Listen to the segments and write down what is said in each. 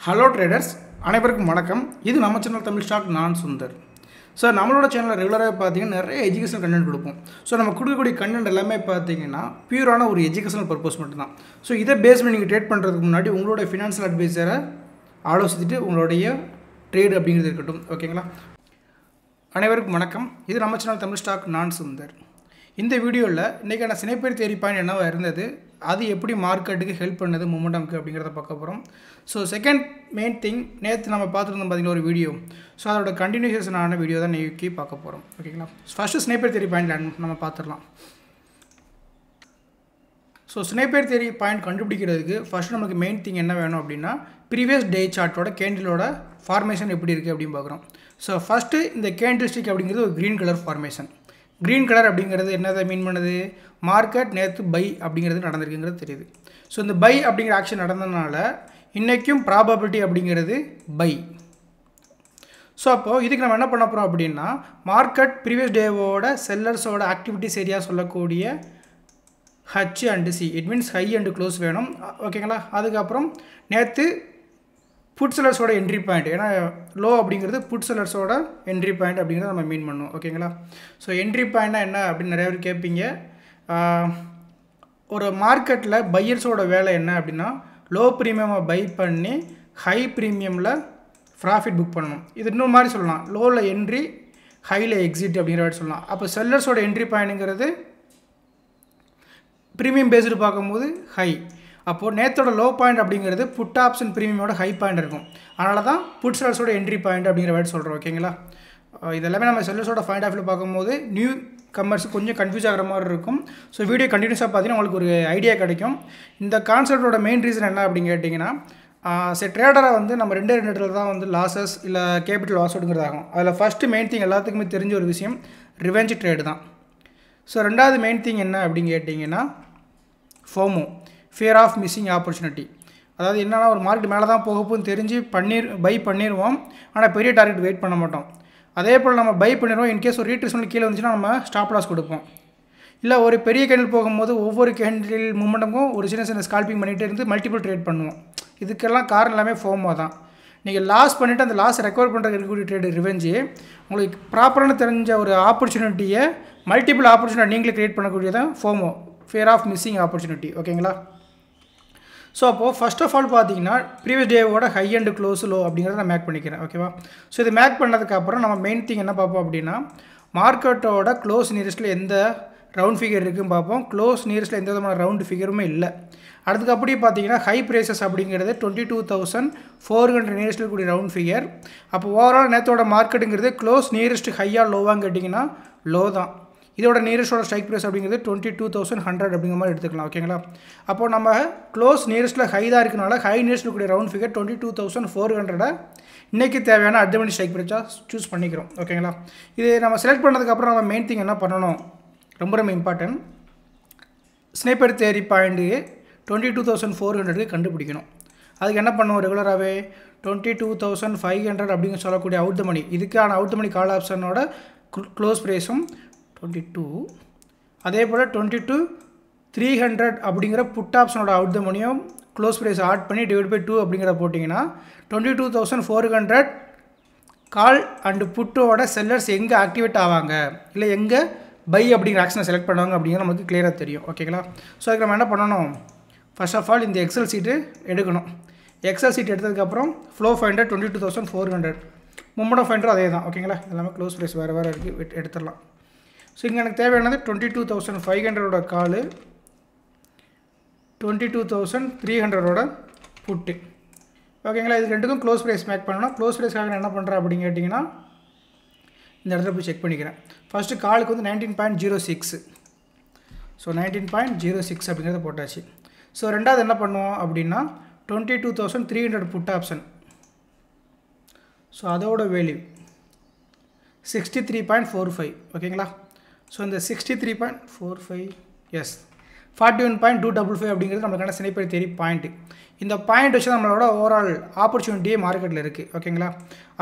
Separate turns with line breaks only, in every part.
Hello traders, அனைவருக்கும் வணக்கம். இது நம்ம சேனல் தமிழ் ஸ்டாக். நான் சுந்தர். ஸோ நம்மளோட சேனலில் ரெகுலராக பார்த்தீங்கன்னா நிறைய எஜுகேஷனல் கண்டென்ட் கொடுப்போம். ஸோ நம்ம கொடுக்கக்கூடிய கண்டென்ட் எல்லாமே பார்த்தீங்கன்னா பியூரான ஒரு எஜுகேஷனல் பர்பஸ் மட்டும்தான். ஸோ இதை பேஸ் பண்ணி நீங்கள் ட்ரேட் பண்ணுறதுக்கு முன்னாடி உங்களோட ஃபினான்ஷியல் அட்வைசரை ஆலோசித்துட்டு உங்களுடைய ட்ரேட் அப்படிங்கிறது இருக்கட்டும். ஓகேங்களா? அனைவருக்கும் வணக்கம். இது நம்ம சேனல் தமிழ் ஸ்டாக். நான் சுந்தர். இந்த வீடியோவில் இன்றைக்கான சினைப்பேர் தேரி பாயிண்ட் என்னவா இருந்தது, அது எப்படி மார்க்கெட்டுக்கு ஹெல்ப் பண்ணது மூமெண்டம்க்கு அப்படிங்கிறத பார்க்க போகிறோம். ஸோ செகண்ட் மெயின் திங், நேற்று நம்ம பார்த்துருந்தோம் பார்த்தீங்கன்னா ஒரு வீடியோ. ஸோ அதோட கண்டினியூஷனான வீடியோ தான் இன்றைக்கி பார்க்க போகிறோம். ஓகேங்களா? ஃபஸ்ட்டு சினைப்பேர் தேரி பாயிண்ட் நம்ம பார்த்துடலாம். ஸோ சினைப்பேர் தேரி பாயிண்ட் கண்டுபிடிக்கிறதுக்கு ஃபஸ்ட்டு நமக்கு மெயின் திங் என்ன வேணும் அப்படின்னா, ப்ரீவியஸ் டே சார்ட்டோட கேண்டிலோட ஃபார்மேஷன் எப்படி இருக்குது அப்படின்னு பார்க்குறோம். ஸோ ஃபஸ்ட்டு இந்த கேண்டில் ஸ்டிக் அப்படிங்கிறது ஒரு green colour formation. Green colour அப்படிங்கிறது என்னதை மீன் பண்ணுது, மார்க்கெட் நேற்று பை அப்படிங்கிறது நடந்திருக்குங்கிறது தெரியுது. ஸோ இந்த பை அப்படிங்கிற ஆக்ஷன் நடந்ததுனால இன்றைக்கும் ப்ராபபிலிட்டி அப்படிங்கிறது பை. ஸோ அப்போது இதுக்கு நம்ம என்ன பண்ண போகிறோம் அப்படின்னா, மார்க்கெட் ப்ரீவியஸ் டேவோட செல்லர்ஸோட ஆக்டிவிட்டிஸ் ஏரியா சொல்லக்கூடிய H and C, it means high and close வேணும். ஓகேங்களா? அதுக்கப்புறம் நேற்று புட் செல்லர்ஸோட என்ட்ரி பாயிண்ட், ஏன்னா லோ அப்படிங்கிறது புட் செல்லர்ஸோட என்ட்ரி பாயிண்ட் அப்படிங்கிறத நம்ம மீன் பண்ணுவோம். ஓகேங்களா? ஸோ என்ட்ரி பாயிண்ட்னா என்ன அப்படின்னு நிறைய பேர் கேட்பீங்க. ஒரு மார்க்கெட்டில் பையர்ஸோட வேலை என்ன அப்படின்னா, லோ ப்ரீமியமை பை பண்ணி ஹை ப்ரீமியமில் ப்ராஃபிட் புக் பண்ணணும். இது இன்னொரு மாதிரி சொல்லலாம், லோவில் என்ட்ரி ஹையில் எக்ஸிட் அப்படிங்கிற மாதிரி சொல்லலாம். அப்போ செல்லர்ஸோட என்ட்ரி பாயிண்ட்டுங்கிறது ப்ரீமியம் பேஸ்டு பார்க்கும்போது ஹை. அப்போது நேற்றோட லோ பாயிண்ட் அப்படிங்கிறது புட் ஆப்ஷன் ப்ரீமியமோட ஹை பாயிண்ட் இருக்கும். அதனால தான் புட் செல்லர்ஸோட என்ட்ரி பாயிண்ட் அப்படிங்கிற வேர்ட் சொல்கிறோம். ஓகேங்களா? இதெல்லாமே நம்ம செல்லர்ஸோட பாயிண்ட் ஆஃப் வியூ பார்க்கும்போது நியூ கம்மர்ஸ் கொஞ்சம் கன்ஃபியூஸ் ஆகிற மாதிரி இருக்கும். ஸோ வீடியோ கண்டினியூஸாக பார்த்தீங்கன்னா உங்களுக்கு ஒரு ஐடியா கிடைக்கும். இந்த கான்செப்டோட மெயின் ரீசன் என்ன அப்படின்னு கேட்டிங்கன்னா, சரி ட்ரேடரை வந்து நம்ம ரெண்டு இடத்துல தான் வந்து லாஸஸ் இல்லை கேபிட்டல் லாஸ் எடுங்கிறது ஆகும். அதில் ஃபஸ்ட்டு மெயின் திங் எல்லாத்துக்குமே தெரிஞ்ச ஒரு விஷயம் ரிவெஞ்ச் ட்ரேடு தான். ஸோ ரெண்டாவது மெயின் திங் என்ன அப்படின்னு கேட்டிங்கன்னா FOMO, fear of missing opportunity. அதாவது என்னென்னா, ஒரு மார்க்கெட் மேலே தான் போகும்போது தெரிஞ்சு பை பண்ணிடுவோம், ஆனால் பெரிய டார்கெட் வெயிட் பண்ண மாட்டோம். அதே போல் நம்ம பை பண்ணிடுவோம், இன்கேஸ் ஒரு ரீட்ரேஸ்மெண்ட் கீழே வந்துச்சுன்னா நம்ம ஸ்டாப் லாஸ் கொடுப்போம். இல்லை ஒரு பெரிய கேண்டில் போகும்போது ஒவ்வொரு கேண்டில் மூமெண்ட்டுக்கும் ஒரு சின்ன சின்ன ஸ்கால்பிங் பண்ணிகிட்டே இருந்து மல்டிபிள் ட்ரேட் பண்ணுவோம். இதுக்கெல்லாம் காரணம் எல்லாமே ஃபோமோ தான். நீங்கள் லாஸ் பண்ணிவிட்டு அந்த லாஸ் ரெக்கவர் பண்ணுறதுக்கு இருக்கக்கூடிய ட்ரேடு ரிவெஞ்சு, உங்களுக்கு ப்ராப்பரான தெரிஞ்ச ஒரு ஆப்பர்ச்சுனிட்டியை மல்டிபிள் ஆப்பர்ச்சுனிட்டி நீங்களே க்ரியேட் பண்ணக்கூடியதான் FOMO, fear of missing opportunity. ஓகேங்களா? ஸோ அப்போது ஃபஸ்ட் ஆஃப் ஆல் பார்த்தீங்கன்னா ப்ரீவியஸ் டேவோட ஹை அண்டு க்ளோஸ் லோ அப்படிங்கிறத நான் மேக் பண்ணிக்கிறேன். ஓகேவா? ஸோ இது மேக் பண்ணதுக்கப்புறம் நம்ம மெயின் திங் என்ன பார்ப்போம் அப்படின்னா, மார்க்கெட்டோட க்ளோஸ் நியரஸ்ட்டில் எந்த ரவுண்ட் ஃபிகர் இருக்குன்னு பார்ப்போம். க்ளோஸ் நியரஸ்ட்டில் எந்த விதமான ரவுண்ட் ஃபிகருமே இல்லை. அடுத்துக்கு அப்படியே பார்த்தீங்கன்னா ஹை ப்ரைஸஸ் அப்படிங்கிறது 22,400 நியரஸ்ட்டில் இருக்கக்கூடிய ரவுண்ட் ஃபிகர். அப்போ ஓவரால் நேற்றோட மார்க்கெட்டுங்கிறது க்ளோஸ் நியரஸ்ட் ஹையாக லோவான்னு கேட்டிங்கன்னா லோ தான். இதோட நியரஸ்டோட ஸ்ட்ரைக் ப்ரைஸ் அப்படிங்கிறது 22,100 அப்படிங்கிற மாதிரி எடுத்துக்கலாம். ஓகேங்களா? அப்போது நம்ம க்ளோஸ் நியரஸ்ட்டில் ஹை தான் இருக்கனால ஹை நியரஸ்ட்டில் கூடிய ரவுண்ட் ஃபிகர் 22,400 இன்றைக்கி தேவையான அட்வான்டேஜ் ஸ்ட்ரைக் ப்ரைஸாக சூஸ் பண்ணிக்கிறோம். ஓகேங்களா? இது நம்ம செலக்ட் பண்ணதுக்கப்புறம் நம்ம மெயின் திங் என்ன பண்ணணும், ரொம்ப ரொம்ப இம்பார்ட்டன்ட், ஸ்னைப்பர் தேரி பாயிண்ட்டு 22,400 கண்டுபிடிக்கணும். அதுக்கு என்ன பண்ணுவோம், ரெகுலராகவே 22,500 அப்படிங்கிற சொல்லக்கூடிய அவுட் த மணி, இதுக்கான out the money call ஆப்ஷனோட close ப்ரைஸும் 22, அதே போல் 22,300 அப்படிங்கிற புட் ஆப்ஷனோட அவுட் த மணியும் க்ளோஸ் ப்ரைஸ் ஆட் பண்ணி டிவைட் பை 2 அப்படிங்கிற போட்டிங்கன்னா 22,400 கால் அண்டு புட்டோட செல்லர்ஸ் எங்கே ஆக்டிவேட் ஆவாங்க, இல்லை எங்கே பை அப்படிங்கிற ஆக்ஷனை செலக்ட் பண்ணுவாங்க அப்படிங்கிற நமக்கு கிளியராக தெரியும். ஓகேங்களா? ஸோ அதுக்கு நம்ம என்ன பண்ணணும், ஃபர்ஸ்ட் ஆஃப் ஆல் இந்த எக்ஸல் சீட்டு எடுக்கணும். எக்ஸல் சீட் எடுத்ததுக்கப்புறம் ஃப்ளோ ஃபைண்டர் 22,400, மூமெண்ட் ஃபைண்டர் அதே தான். ஓகேங்களா? எல்லாமே க்ளோஸ் ப்ரைஸ் வேறு வேறு இருக்குது, எடுத்துடலாம். ஸோ இங்கே எனக்கு தேவையானது 22,500 காலு, 22,300 புட்டு. ஓகேங்களா? இது ரெண்டுக்கும் க்ளோஸ் ப்ரைஸ் மேக் பண்ணணும். க்ளோஸ் ப்ரைஸ்க்காக நான் என்ன பண்ணுறேன் அப்படின்னு கேட்டிங்கன்னா, இந்த இடத்துல போய் செக் பண்ணிக்கிறேன். ஃபஸ்ட்டு காலுக்கு வந்து 19.06, ஸோ 19.06 அப்படிங்கிறத போட்டாச்சு. ஸோ ரெண்டாவது என்ன பண்ணுவோம் அப்படின்னா 22,300 புட் ஆப்ஷன், ஸோ அதோட வேல்யூ 63.45. ஓகேங்களா? ஸோ இந்த 63.45 எஸ் 41.255 அப்படிங்கிறது நம்மளுக்கான ஸ்னைப்பர் தேரி பாயிண்ட்டு. இந்த பாயிண்ட் வச்சு நம்மளோட ஓவரால் ஆப்பர்ச்சுனிட்டியே மார்க்கெட்டில் இருக்குது. ஓகேங்களா?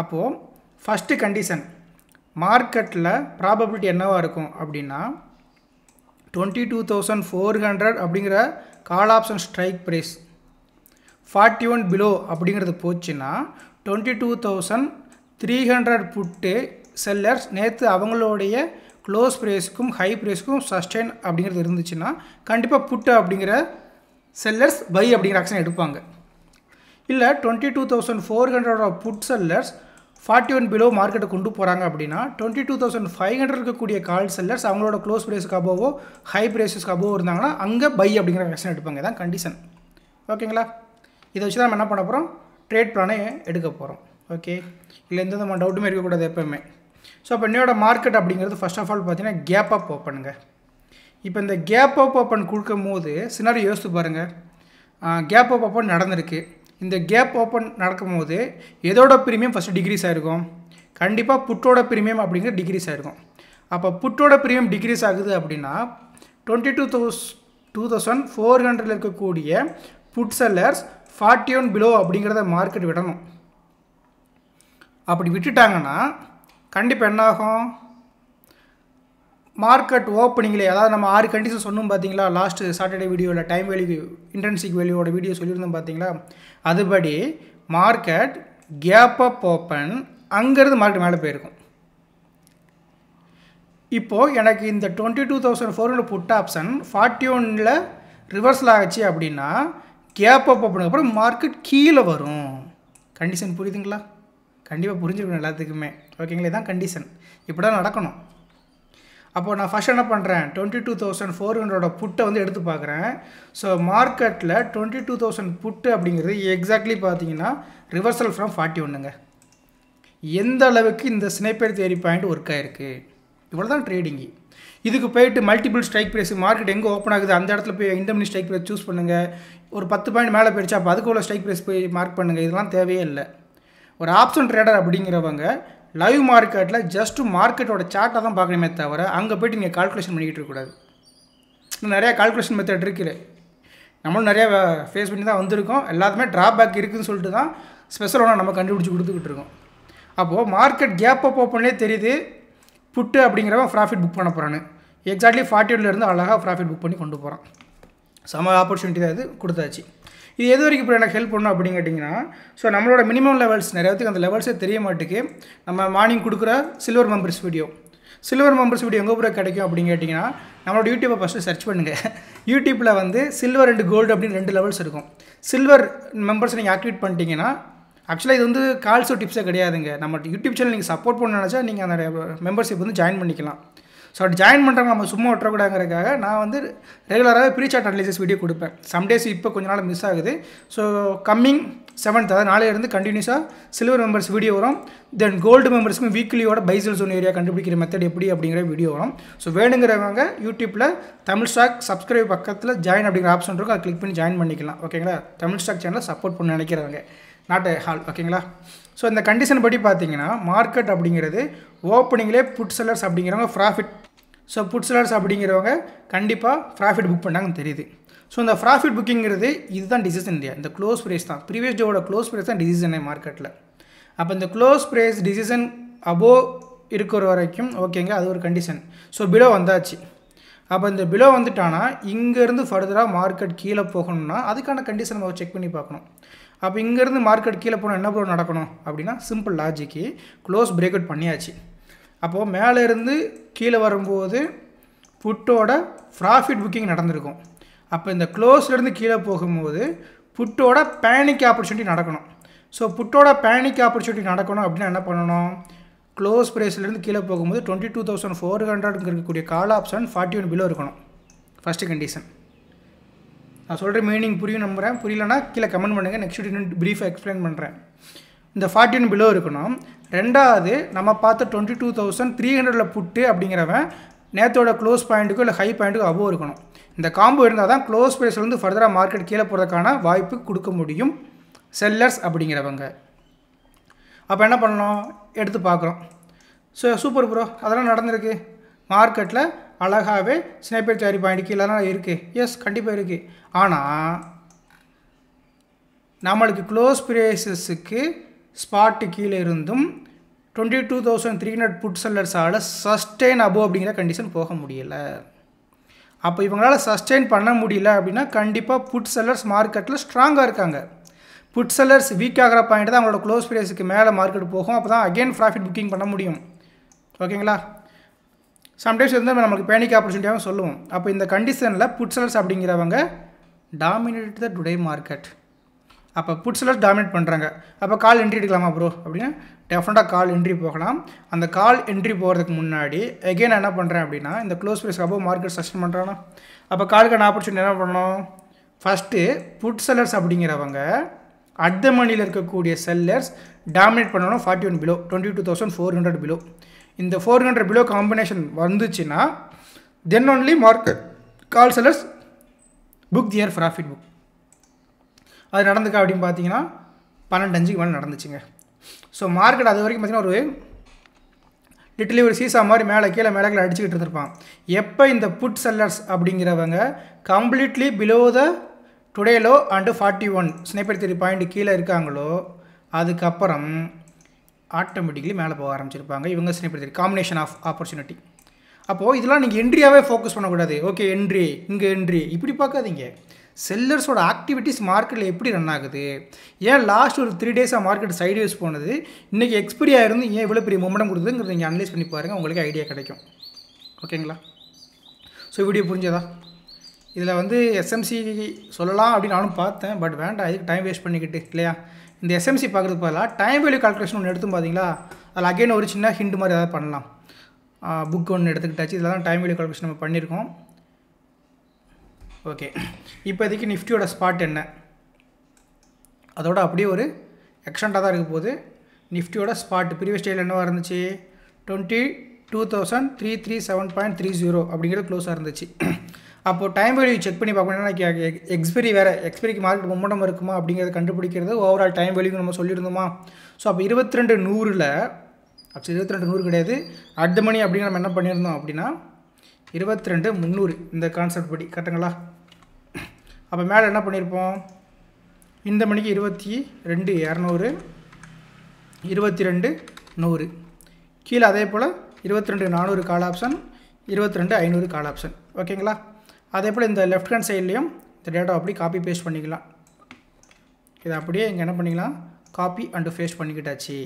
அப்போது ஃபஸ்ட்டு கண்டிஷன், மார்க்கெட்டில் ப்ராபபிலிட்டி என்னவாக இருக்கும் அப்படின்னா 22,400 அப்படிங்கிற call option strike price 41 below அப்படிங்கிறது போச்சுன்னா 22,300 புட்டு செல்லர்ஸ் நேற்று அவங்களுடைய க்ளோஸ் ப்ரைஸுக்கும் ஹை ப்ரைஸுக்கும் சஸ்டெயின் அப்படிங்கிறது இருந்துச்சுன்னா கண்டிப்பாக புட்டு அப்படிங்கிற செல்லர்ஸ் பை அப்படிங்கிற ஆக்ஷன் எடுப்பாங்க. இல்லை 22,400 புட் செல்லர்ஸ் 41 பிலோ மார்க்கெட்டை கொண்டு போகிறாங்க அப்படின்னா 22,500 இருக்கக்கூடிய கால் செல்லர்ஸ் அவங்களோட க்ளோஸ் ப்ரைஸுக்கு அபோவோ ஹை ப்ரைஸஸ்க்கு அபோவோ இருந்தாங்கன்னா அங்கே பை அப்படிங்கிற ஆக்ஷன் எடுப்பாங்க. தான் கண்டிஷன். ஓகேங்களா? இதை வச்சு தான் நம்ம என்ன பண்ண போகிறோம், ட்ரேட் பிளானை எடுக்க போகிறோம். ஓகே, இல்லை எந்த விதமான டவுட்டுமே இருக்கக்கூடாது எப்போவுமே. ஸோ அப்போ என்னோட மார்க்கெட் அப்படிங்கிறது ஃபர்ஸ்ட் ஆஃப் ஆல் பார்த்தீங்கன்னா கேப் அப் ஓப்பனுங்க. இப்போ இந்த கேப் அப் ஓப்பன் கொடுக்கும் போது சினாரி யோசித்து பாருங்கள். கேப் அப் ஓப்பன் நடந்திருக்கு. இந்த கேப் ஓப்பன் நடக்கும்போது எதோட ப்ரீமியம் ஃபஸ்ட்டு டிக்ரீஸ் ஆகிருக்கும்? கண்டிப்பாக புட்டோட ப்ரீமியம் அப்படிங்கிறது டிக்ரீஸ் ஆகிருக்கும். அப்போ புட்டோட ப்ரீமியம் டிக்ரீஸ் ஆகுது அப்படின்னா 22,400 இருக்கக்கூடிய புட் செல்லர்ஸ் 41 பிலோ அப்படிங்கிறத மார்க்கெட் விடணும். அப்படி விட்டுட்டாங்கன்னா கண்டிப்பாக என்ன ஆகும், மார்க்கெட் ஓப்பனிங்லேயே, அதாவது நம்ம 6 கண்டிஷன் சொன்னோம் பார்த்தீங்களா லாஸ்ட்டு சாட்டர்டே வீடியோவில், டைம் வேல்யூ இன்டர்ன்சிக் வேல்யூவோட வீடியோ சொல்லியிருந்தோம் பார்த்தீங்களா, அதுபடி மார்க்கெட் கேப் அப் ஓப்பன் அங்கேருந்து மார்க்கெட் மேலே போயிருக்கும். இப்போது எனக்கு இந்த 22,400 புட் ஆப்ஷன் 41ல் ரிவர்ஸில் ஆச்சு அப்படின்னா கேப் அப் ஓப்பனுக்கு அப்புறம் மார்க்கெட் கீழே வரும். கண்டிஷன் புரியுதுங்களா? கண்டிப்பாக புரிஞ்சுக்கணும் எல்லாத்துக்குமே. ஓகேங்களா? இதுதான் கண்டிஷன். இப்படி தான் நடக்கணும். அப்போது நான் ஃபஸ்ட் என்ன பண்ணுறேன், 22,400 புட்டை வந்து எடுத்து பார்க்குறேன். ஸோ மார்க்கெட்டில் 22,000 புட்டு அப்படிங்கிறது எக்ஸாக்ட்லி பார்த்தீங்கன்னா ரிவர்சல் ஃப்ரம் 41ங்க. எந்த அளவுக்கு இந்த ஸ்னைப்பர் தியரி பாயிண்ட் ஒர்க் ஆகிருக்கு, இவ்வளோ தான் ட்ரேடிங்கு. இதுக்கு போயிட்டு மல்டிபிள் ஸ்ட்ரைக் ப்ரைஸ் மார்க்கெட் எங்கே ஓப்பன் ஆகுது அந்த இடத்துல போய் இன்டர்மினி ஸ்ட்ரைக் ப்ரைஸ் சூஸ் பண்ணுங்கள். ஒரு 10 பாயிண்ட் மேலே போயிடுச்சா அப்போ அதுக்கு உள்ள ஸ்ட்ரைக் ப்ரைஸ் போய் மார்க் பண்ணுங்கள். இதெல்லாம் தேவையே இல்லை. ஒரு ஆப்ஷன் ட்ரேடர் அப்படிங்கிறவங்க லைவ் மார்க்கெட்டில் ஜஸ்ட்டு மார்க்கெட்டோட சார்ட்டை தான் பார்க்கணுமே தவிர அங்கே போய்ட்டு நீங்கள் கால்குலேஷன் பண்ணிக்கிட்டு இருக்கக்கூடாது. நிறையா கால்குலேஷன் மெத்தட் இருக்குது. நம்மளும் நிறையா ஃபேஸ் பண்ணி தான் வந்திருக்கோம். எல்லாத்துமே ட்ராபேக் இருக்குதுன்னு சொல்லிட்டு தான் ஸ்பெஷல் ஒன்றா நம்ம கண்டுபிடிச்சி கொடுத்துக்கிட்டு இருக்கோம். அப்போது மார்க்கெட் கேப் அப் ஓப்பனே தெரியுது புட்டு அப்படிங்கிறவன் ப்ராஃபிட் புக் பண்ண போகிறான்னு. எக்ஸாக்ட்லி 41லேருந்து அழகாக ப்ராஃபிட் புக் பண்ணி கொண்டு போகிறான். செம ஆப்பர்ச்சுனிட்டி தான் இது கொடுத்தாச்சு. இது எது வரைக்கும் இப்போ எனக்கு ஹெல்ப் பண்ணணும் அப்படின்னு கேட்டிங்கன்னா, ஸோ நம்மளோட மினிமம் லெவல்ஸ் நிறையாத்துக்கு அந்த லெவல்ஸே தெரிய மாட்டேக்கு. நம்ம மார்னிங் கொடுக்குற சில்வர் மெம்பர்ஸ் வீடியோ எங்கே பூரா கிடைக்கும் அப்படின்னு கேட்டிங்கன்னா நம்மளோட யூடியூப்பை ஃபஸ்ட்டு சர்ச் பண்ணுங்கள். யூடியூப்பில் வந்து சில்வர் அண்ட் கோல்டு அப்படின்னு 2 லெவல்ஸ் இருக்கும். சில்வர் மெம்பர்ஸ் நீங்கள் ஆக்டிவேட் பண்ணிட்டீங்கன்னா, ஆக்சுவலாக இது வந்து கால்ஸோ டிப்ஸே கிடையாதுங்க. நம்ம யூடியூப் சேனல் நீங்கள் சப்போர்ட் பண்ண நினச்சா நீங்கள் அந்த மெம்பர்ஷிப் வந்து ஜாயின் பண்ணிக்கலாம். ஸோ அப்படி ஜாயின் பண்ணுறவங்க நம்ம சும்மா விட்டுறக்கூடாங்கிறதுக்காக நான் வந்து ரெகுலராகவே ப்ரீ சார்ட் அனலைசிஸ் வீடியோ கொடுப்பேன். சம்டேஸ் இப்போ கொஞ்ச நாள் மிஸ் ஆகுது. ஸோ கம்மிங் 7th அதாவது நாளையிலேருந்து கண்டினியூஸாக சில்வர் மெம்பர்ஸ் வீடியோ வரும். தென் கோல்டு மெம்பர்ஸ்க்கும் வீக்லியோட பைசல் ஜோன் ஏரியா கண்டுபிடிக்கிற மெத்தட் எப்படி அப்படிங்கிற வீடியோ வரும். ஸோ வேணுங்கிறவங்க யூடியூப்பில் தமிழ் ஸ்டாக் சப்ஸ்கிரைப் பக்கத்தில் ஜாயின் அப்படிங்கிற ஆப்ஷன் இருக்கும். அதை கிளிக் பண்ணி ஜாயின் பண்ணிக்கலாம். ஓகேங்களா? தமிழ் ஸ்டாக் சேனலை சப்போர்ட் பண்ண நினைக்கிறவங்க, நாட் ஏ ஹால். ஓகேங்களா? ஸோ இந்த கண்டிஷன் படி பார்த்தீங்கன்னா மார்க்கெட் அப்படிங்கிறது ஓப்பனிங்லேயே புட் செல்லர்ஸ் அப்படிங்கிறவங்க ப்ராஃபிட், ஸோ புட் செல்லர்ஸ் அப்படிங்கிறவங்க கண்டிப்பாக ப்ராஃபிட் புக் பண்ணாங்கன்னு தெரியுது. ஸோ இந்த ப்ராஃபிட் புக்கிங்கிறது இதுதான் டிசிஷன் இல்லையா, இந்த க்ளோஸ் ப்ரைஸ் தான், ப்ரீவியஸ் டேவோட க்ளோஸ் ப்ரைஸ் தான் டிசிஷனே மார்க்கெட்டில். அப்போ இந்த க்ளோஸ் ப்ரைஸ் டிசிஷன் அபோவ் இருக்கிற வரைக்கும் ஓகேங்க, அது ஒரு கண்டிஷன். ஸோ பிலோ வந்தாச்சு. அப்போ இந்த பிலோ வந்துட்டானா இங்கேருந்து ஃபர்தராக மார்க்கெட் கீழே போகணும்னா அதுக்கான கண்டிஷன் நம்ம செக் பண்ணி பார்க்கணும். அப்போ இங்கேருந்து மார்க்கெட் கீழே போனால் என்ன ப்ரோ நடக்கணும் அப்படின்னா, simple logic close break out பண்ணியாச்சு. அப்போது மேலேருந்து கீழே வரும்போது புட்டோட ப்ராஃபிட் புக்கிங் நடந்திருக்கும். அப்போ இந்த க்ளோஸ்லேருந்து கீழே போகும்போது புட்டோட பேனிக் ஆப்பர்ச்சுனிட்டி நடக்கணும். ஸோ புட்டோட பேனிக் ஆப்பர்ச்சுனிட்டி நடக்கணும் அப்படின்னா என்ன பண்ணணும், க்ளோஸ் ப்ரைஸ்லேருந்து கீழே போகும்போது 22,400 இருக்கக்கூடிய கால் ஆப்ஷன் 41 பிலோ இருக்கணும். First condition. நான் சொல்கிற மீனிங் புரியும் நம்புகிறேன். புரியலன்னா கீழே கமெண்ட் பண்ணுங்கள், நெக்ஸ்ட் வீடியோ ப்ரீஃபாக எக்ஸ்பிளைன் பண்ணுறேன். இந்த 41 பிலோ இருக்கணும். ரெண்டாவது நம்ம பார்த்த 22,300 புட்டு அப்படிங்கிறவன் நேற்றோட க்ளோஸ் பாயிண்ட்டுக்கு இல்லை ஹை பாயிண்ட்டுக்கு அபோவ் இருக்கணும். இந்த காம்போ இருந்தால் தான் க்ளோஸ் ப்ரைஸ்லேருந்து ஃபர்தராக மார்க்கெட் கீழே போகிறதுக்கான வாய்ப்பு கொடுக்க முடியும் செல்லர்ஸ் அப்படிங்கிறவங்க. அப்போ என்ன பண்ணணும், எடுத்து பார்க்குறோம். ஸோ சூப்பர் ப்ரோ, அதெல்லாம் நடந்திருக்கு. மார்க்கெட்டில் அழகாகவே ஸ்னைப்பர் தியரி பாயிண்ட் கீழெல்லாம் இருக்குது. எஸ், கண்டிப்பாக இருக்குது. ஆனால் நம்மளுக்கு க்ளோஸ் ப்ரைஸஸுக்கு ஸ்பாட்டு கீழே இருந்தும் 22,300 புட் செல்லர்ஸால் சஸ்டெயின் அபோவ் அப்படிங்கிற கண்டிஷன் போக முடியலை. அப்போ இவங்களால் சஸ்டெயின் பண்ண முடியல அப்படின்னா கண்டிப்பாக புட் செல்லர்ஸ் மார்க்கெட்டில் ஸ்ட்ராங்காக இருக்காங்க. புட் செல்லர்ஸ் வீக் ஆகிற பாயிண்ட் தான் அவங்களோட க்ளோஸ் ப்ரைஸுக்கு மேலே மார்க்கெட் போகும். அப்போ தான் அகெயின் ப்ராஃபிட் புக்கிங் பண்ண முடியும். ஓகேங்களா? சம்டைம்ஸ் வந்து நமக்கு பேனிக் ஆப்பர்ச்சுனிட்டியாகவும் சொல்லுவோம். அப்போ இந்த கண்டிஷனில் புட் செல்லர்ஸ் அப்படிங்கிறவங்க டாமினேட் த டுடே மார்க்கெட். அப்போ புட் செல்லர்ஸ் டாமினேட் பண்ணுறாங்க. அப்போ கால் என்ட்ரி எடுக்கலாமா ப்ரோ அப்படின்னா டெஃபினட்டாக கால் என்ட்ரி போகலாம். அந்த கால் என்ட்ரி போகிறதுக்கு முன்னாடி எகெயின் நான் என்ன பண்ணுறேன் அப்படின்னா இந்த க்ளோஸ் ப்ரைஸ் அப்போ மார்க்கெட் சஸ்டெயின் பண்ணுறானா அப்போ காலுக்கான ஆப்பர்ச்சுனிட்டி என்ன பண்ணணும்? ஃபஸ்ட்டு புட் செல்லர்ஸ் அப்படிங்கிறவங்க அட் த மணியில் இருக்கக்கூடிய செல்லர்ஸ் டாமினேட் பண்ணணும் 41 பிலோ 22,400 பிலோ. இந்த 400 பிலோ காம்பினேஷன் வந்துச்சுன்னா then only market call sellers book their profit book. அது நடந்துக்கா அப்படின்னு பார்த்தீங்கன்னா 12:05 மேலே நடந்துச்சுங்க. ஸோ மார்க்கெட் அது வரைக்கும் பார்த்திங்கன்னா ஒரு லிட்டலி ஒரு சீசா மாதிரி மேலே கீழே அடிச்சுக்கிட்டு இருந்திருப்பான். எப்போ இந்த புட் செல்லர்ஸ் அப்படிங்கிறவங்க completely below the today low and 41 sniper theory point கீழே இருக்காங்களோ அதுக்கப்புறம் ஆட்டோமேட்டிக்கலி மேலே போக ஆரம்பிச்சிருப்பாங்க இவங்க sniper theory combination of opportunity. அப்போது இதெல்லாம் நீங்கள் என்ட்ரியாகவே ஃபோக்கஸ் பண்ணக்கூடாது. ஓகே என்ட்ரி இங்கே என்ட்ரி இப்படி பார்க்காதீங்க. செல்லர்ஸோட ஆக்டிவிட்டீஸ் மார்க்கெட்டில் எப்படி ரன் ஆகுது, ஏன் லாஸ்ட் ஒரு 3 டேஸாக மார்க்கெட் சைட்வேஸ் போனது, இன்றைக்கி எக்ஸ்பைரி ஆகிருந்து ஏன் இவ்வளோ பெரிய மொமெண்டம் கொடுக்குதுங்கிறத நீங்கள் அனலைஸ் பண்ணி பாருங்கள், உங்களுக்கு ஐடியா கிடைக்கும். ஓகேங்களா? ஸோ வீடியோ புரிஞ்சதா? இதில் வந்து எஸ்எம்சி சொல்லலாம் அப்படின்னு நானும் பார்த்தேன். பட் வேண்டாம், இதுக்கு டைம் வேஸ்ட் பண்ணிக்கிட்டு இல்லையா. இந்த எஸ்எம்சி பார்க்குறதுக்கு பதிலாக டைம் வேல்யூ கால்குலேஷன் ஒன்று எடுத்து பார்த்தீங்களா, அதில் அகைன் ஒரு சின்ன ஹிண்ட் மாதிரி ஏதாவது பண்ணலாம். புக் ஒன்று எடுத்துக்கிட்டாச்சு. இதில் தான் டைம் வேல்யூ கால்குலேஷன் நம்ம பண்ணியிருக்கோம். ஓகே, இப்போதைக்கு நிஃப்டியோட ஸ்பாட் என்ன, அதோட அப்படியே ஒரு எக்ஸ்டெண்டாக தான் இருக்க போகுது. நிஃப்டியோட ஸ்பாட் ப்ரீவியஸ் டேயில் என்னவாக இருந்துச்சு 22,337.30 அப்படிங்கிறது க்ளோஸாக இருந்துச்சு. அப்போது டைம் வேல்யூ செக் பண்ணி பார்க்கணுன்னா எக்ஸ்பெரி வேறு எக்ஸ்பெரிக்கு மார்க்கெட் மொமெண்டம் இருக்குமா அப்படிங்கிறத கண்டுபிடிக்கிறது ஓவரால் டைம் வேல்யூ நம்ம சொல்லியிருந்தோமா. ஸோ அப்போ 2200 ஆக்சுவலி 2200 கிடையாது, அட் த மணி அப்படின்னு நம்ம என்ன பண்ணியிருந்தோம் அப்படின்னா 22,300 இந்த கான்செப்ட் படி கரெக்டுங்களா. அப்போ மேலே என்ன பண்ணியிருப்போம், இந்த மணிக்கு 22,200 22,100 கீழே அதே போல் 22,400 கால் ஆப்ஷன் 22,500 கால் ஆப்ஷன். ஓகேங்களா? அதே போல் இந்த லெஃப்ட் ஹேண்ட் சைட்லேயும் இந்த டேட்டா அப்படி காப்பி பேஸ்ட் பண்ணிக்கலாம். இதை அப்படியே இங்கே என்ன பண்ணிக்கலாம், காப்பி அண்டு பேஸ்ட் பண்ணிக்கிட்டாச்சு.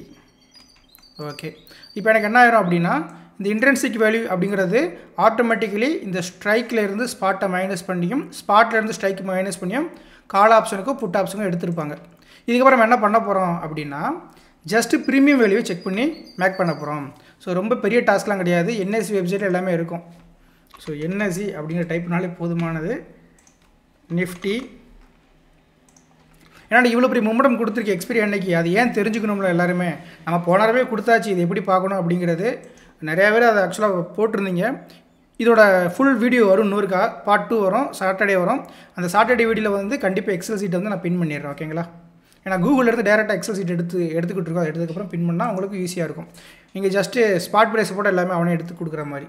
ஓகே, இப்போ எனக்கு என்ன ஆயிரும் அப்படின்னா இந்த இன்ட்ரென்சிக் வேல்யூ அப்படிங்கிறது ஆட்டோமேட்டிக்கலி இந்த ஸ்ட்ரைக்கில் இருந்து ஸ்பாட்டை மைனஸ் பண்ணியும் ஸ்பாட்லேருந்து ஸ்ட்ரைக்கு மைனஸ் பண்ணியும் கால் ஆப்ஷனுக்கும் புட் ஆப்ஷனுக்கும் எடுத்துருப்பாங்க. இதுக்கப்புறம் என்ன பண்ண போகிறோம் அப்படின்னா ஜஸ்ட்டு ப்ரீமியம் வேல்யூவை செக் பண்ணி மேக் பண்ண போகிறோம். ஸோ ரொம்ப பெரிய டாஸ்க்லாம் கிடையாது, என்எஸ்சி வெப்சைட்டில் எல்லாமே இருக்கும். ஸோ என்எஸ்சி அப்படிங்கிற டைப்னாலே போதுமானது. நிஃப்டி ஏன்னா இவ்வளோ பெரிய மொமெண்டம் கொடுத்துருக்கு எக்ஸ்பீரி அன்னைக்கு, அது ஏன் தெரிஞ்சுக்கணும்ல எல்லாருமே. நம்ம போனாரவே கொடுத்தாச்சு, இது எப்படி பார்க்கணும் அப்படிங்கிறது. நிறையா பேர் அதை ஆக்சுவலாக போட்டிருந்தீங்க. இதோட ஃபுல் வீடியோ வரும், 100 பார்ட் 2 வரும், சாட்டர்டே வரும். அந்த சாட்டர்டே வீடியோவில் வந்து கண்டிப்பாக எக்ஸல் சீட்டை வந்து நான் பின் பண்ணிடுறேன். ஓகேங்களா? ஏன்னா கூகுளில் இருந்து டேரெக்டாக எக்ஸல் சீட் எடுத்துக்கிட்டு இருக்கோம். அதை எடுத்ததுக்கப்புறம் பின் பண்ணால் உங்களுக்கு ஈஸியாக இருக்கும். நீங்கள் ஜஸ்ட்டு ஸ்பாட் ப்ரைஸ் போட்டு எல்லாமே அவனே எடுத்து கொடுக்குற மாதிரி.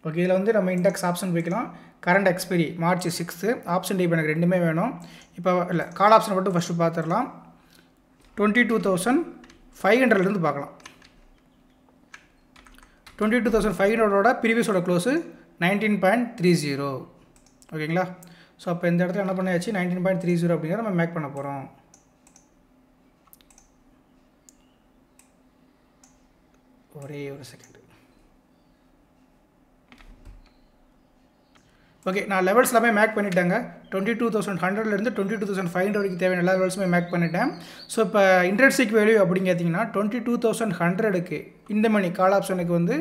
ஓகே, இதில் வந்து நம்ம இண்டெக்ஸ் ஆப்ஷன் வைக்கலாம். Current expiry March 6 option type எனக்கு ரெண்டுமே வேணும். இப்போ இல்லை, கால் ஆப்ஷன் மட்டும் ஃபஸ்ட்டு பார்த்துடலாம். 22,500லேருந்து பார்க்கலாம். 22,500ஓட ப்ரீவியஸோட க்ளோஸு 19.30. ஓகேங்களா? ஸோ அப்போ இந்த இடத்துல என்ன பண்ணியாச்சு 19.30 அப்படிங்கிறத நம்ம மேக் பண்ண போகிறோம். ஒரே ஒரு செகண்ட். ஓகே, நான் லெவல்ஸ் எல்லாமே மேக் பண்ணிட்டேங்க. 22,100லேருந்து 22,500 வரைக்கும் தேவையான எல்லா லெவல்ஸுமே மேக் பண்ணிட்டேன். ஸோ இப்போ இன்ட்ரென்சிக் வேல்யூ அப்படின்னு பார்த்தீங்கன்னா 22,100க்கு இந்த மணி கால் ஆப்ஷனுக்கு வந்து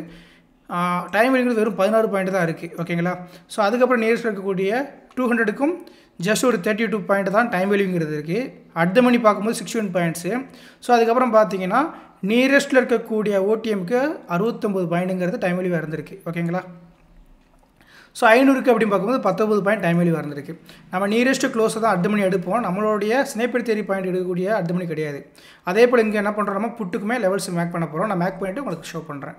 டைம் வேல்யூங்கிறது வெறும் 16 பாயிண்ட் தான் இருக்குது. ஓகேங்களா? ஸோ அதுக்கப்புறம் நியரஸ்ட் இருக்கக்கூடிய 200க்கும் ஜஸ்ட் ஒரு 32 பாயிண்ட் தான் டைம் வேல்யூங்கிறது இருக்குது. அட் த மணி பார்க்கும்போது 61 பாயிண்ட்ஸு. ஸோ அதுக்கப்புறம் பார்த்தீங்கன்னா நியரஸ்ட்டில் இருக்கக்கூடிய ஓடிஎம்க்கு 69 பாயிண்ட்டுங்கிறது டைம் வேல்யூ இருந்திருக்கு. ஓகேங்களா? ஸோ 500க்கு அப்படின்னு பார்க்கும்போது 19 பாயிண்ட் டைம் வேல்யூ இருந்திருக்கு. நம்ம நியரஸ்ட்டு க்ளோஸை தான் அட் மணி எடுப்போம். நம்மளுடைய ஸ்னைப்பர் தியரி பாயிண்ட் எடுக்கக்கூடிய அட் மணி கிடையாது. அதே போல் இங்கே என்ன பண்ணுறோம், புட்டுக்குமே லெவல்ஸ் மேக் பண்ண போகிறோம். நான் மேக் பண்ணிவிட்டு உங்களுக்கு ஷோ பண்ணுறேன்.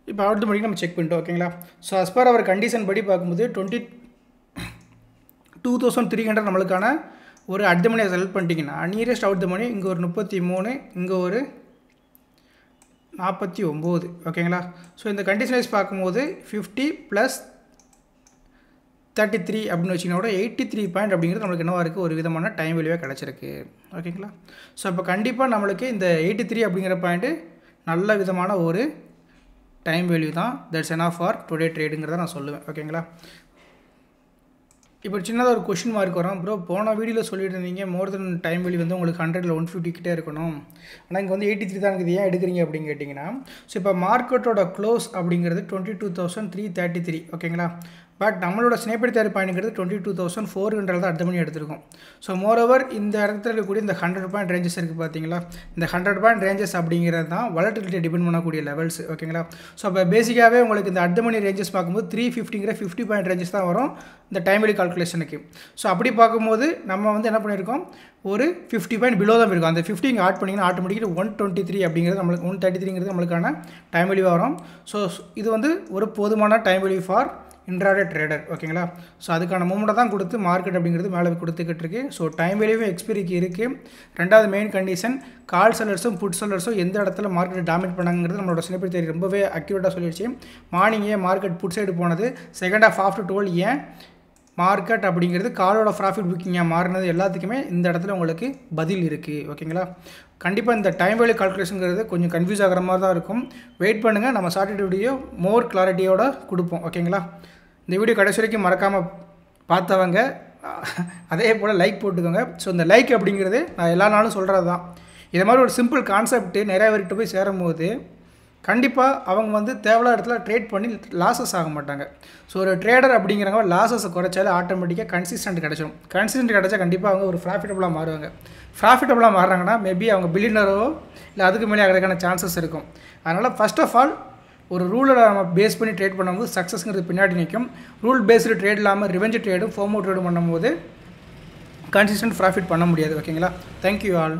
இப்போ அவுட் மணிக்கு நம்ம செக் பண்ணிட்டோம். ஓகேங்களா? So as per hour condition படி பார்க்கும்போது 22,300 நம்மளுக்கான ஒரு அட் மணியை செலக்ட் பண்ணிட்டீங்கன்னா நியரஸ்ட் அவுட் த மணி இங்கே ஒரு 33, இங்கே ஒரு 49. ஓகேங்களா? ஸோ இந்த கண்டிஷன் வைஸ் பார்க்கும்போது 50 + 33 அப்படின்னு வச்சிங்கன்னா கூட 83 பாயிண்ட் அப்படிங்கிறது நம்மளுக்கு என்னவா இருக்குது, ஒரு விதமான டைம் வேல்யூவாக கிடச்சிருக்கு. ஓகேங்களா? ஸோ இப்போ கண்டிப்பாக நம்மளுக்கு இந்த 83 அப்படிங்கிற பாயிண்ட்டு நல்ல விதமான ஒரு டைம் வேல்யூ தான். தட்ஸ் எனஃப் ஃபார் டுடே ட்ரேடுங்கிறத நான் சொல்லுவேன். ஓகேங்களா? இப்போ சின்னதாக ஒரு கொஷின் மார்க் வரும். ப்ரோ போன வீடியோவில் சொல்லிட்டு இருந்தீங்க மோர் தென் டைம் வேல்யூ வந்து உங்களுக்கு 100ல் 150 கிட்டே இருக்கணும், ஆனால் இங்கே வந்து 83 தான் இருக்குது, ஏன் எடுக்கிறீங்க அப்படின்னு கேட்டிங்கன்னா, ஸோ இப்போ மார்க்கெட்டோட க்ளோஸ் அப்படிங்கிறது 22,333. ஓகேங்களா? பட் நம்மளோட ஸ்னேப்பர் தேர்ட் பாயிண்ட்ங்கிறது 22,400 தான் அடுத்த மணி எடுத்திருக்கோம். ஸோ மோரோவர் இந்த இடத்துல இருக்கக்கூடிய இந்த 100 பாயிண்ட் ரேஞ்சஸ் இருக்குது பார்த்தீங்களா, இந்த 100 பாயிண்ட் ரேஞ்சஸ் அப்படிங்கிறது தான் வாலட்டிலிட்டியை டிபெண்ட் பண்ணக்கூடிய லெவல்ஸ். ஓகேங்களா? ஸோ அப்போ பேசிக்காகவே உங்களுக்கு இந்த அடுத்த மணி ரேஞ்சஸ் பார்க்கும்போது 350ங்கிற 50 பாயிண்ட் ரேஞ்சஸ் தான் வரும் இந்த டைம் வேல்யூ கால்குலேஷனுக்கு. ஸோ அப்படி பார்க்கும்போது நம்ம வந்து என்ன பண்ணியிருக்கோம், ஒரு 50 பாயிண்ட் பிலோ தான் இருக்கும். அந்த 50 இங்கே ஆட் பண்ணிங்கன்னா ஆட்டோமேட்டிக்காக 123 அப்படிங்கிறது நம்மளுக்கு 133ங்கிறது நம்மளுக்கான டைம் வேல்யூ வரும். ஸோ இது வந்து ஒரு போதுமான time value for intraday trader. ஓகேங்களா? ஸோ அதுக்கான மூமெண்ட்டை தான் கொடுத்து மார்க்கெட் அப்படிங்கிறது மேலே கொடுத்துக்கிட்டு இருக்குது. ஸோ டைம் வேல்யூவும் எக்ஸ்பீரிக்கு இருக்குது. ரெண்டாவது மெயின் கண்டிஷன், கால் செல்லர்ஸும் புட் செல்லர்ஸும் எந்த இடத்துல மார்க்கெட் டாமினேட் பண்ணாங்கிறது நம்மளோட ஸ்னேப்பர் தியரி ரொம்பவே அக்யூரேட்டாக சொல்லிடுச்சு. மார்னிங்கே மார்க்கெட் புட் சைடு போனது, செகண்ட் ஆஃப் ஆஃப்டர் 12 ஏன் மார்க்கெட் அப்படிங்கிறது காலோட ப்ராஃபிட் புக்கிங்காக மாறினது, எல்லாத்துக்குமே இந்த இடத்துல உங்களுக்கு பதில் இருக்குது. ஓகேங்களா? கண்டிப்பாக இந்த டைம் வேல்யூ கால்குலேஷனுங்கிறது கொஞ்சம் கன்ஃபியூஸ் ஆகிற மாதிரி தான் இருக்கும். வெயிட் பண்ணுங்கள், நம்ம சாட்டர்டே வீடியோ மோர் கிளாரிட்டியோட கொடுப்போம். ஓகேங்களா? இந்த வீடியோ கடைசி வரைக்கும் மறக்காமல் பார்த்தவங்க அதே போல் லைக் போட்டுக்கோங்க. ஸோ இந்த லைக் அப்படிங்கிறது நான் எல்லா நாளும் சொல்கிறது தான். இதை மாதிரி ஒரு சிம்பிள் கான்செப்ட்டு நிறையா பேர்கிட்ட போய் சேரும்போது கண்டிப்பாக அவங்க வந்து தேவையான இடத்துல ட்ரேட் பண்ணி லாஸஸ் ஆக மாட்டாங்க. ஸோ ஒரு ட்ரேடர் அப்படிங்கிறவங்க லாஸஸை குறைச்சாலே ஆட்டோமேட்டிக்காக கன்சிஸ்டன்ட் கிடச்சிடும். கன்சிஸ்டன்ட் கிடச்சா கண்டிப்பாக அவங்க ஒரு ப்ராஃபிட்டபுளாக மாறுவாங்க. ப்ராஃபிட்டபுளாக மாறுறாங்கன்னா மேபி அவங்க பில்லியனரோ இல்லை அதுக்கு மேலே ஆகிறதுக்கான சான்சஸ் இருக்கும். அதனால் ஃபஸ்ட் ஆஃப் ஆல் ஒரு ரூலை நம்ம பேஸ் பண்ணி ட்ரேட் பண்ணும்போது சக்ஸஸ்ங்கிறது பின்னாடி நிற்கும். ரூல் பேஸ்டு ட்ரேட் இல்லாமல் ரிவெஞ்ச் ட்ரேடும் ஃபோமோ ட்ரேடும் பண்ணும்போது கன்சிஸ்டன்ட் ப்ராஃபிட் பண்ண முடியாது. ஓகேங்களா? Thank you all.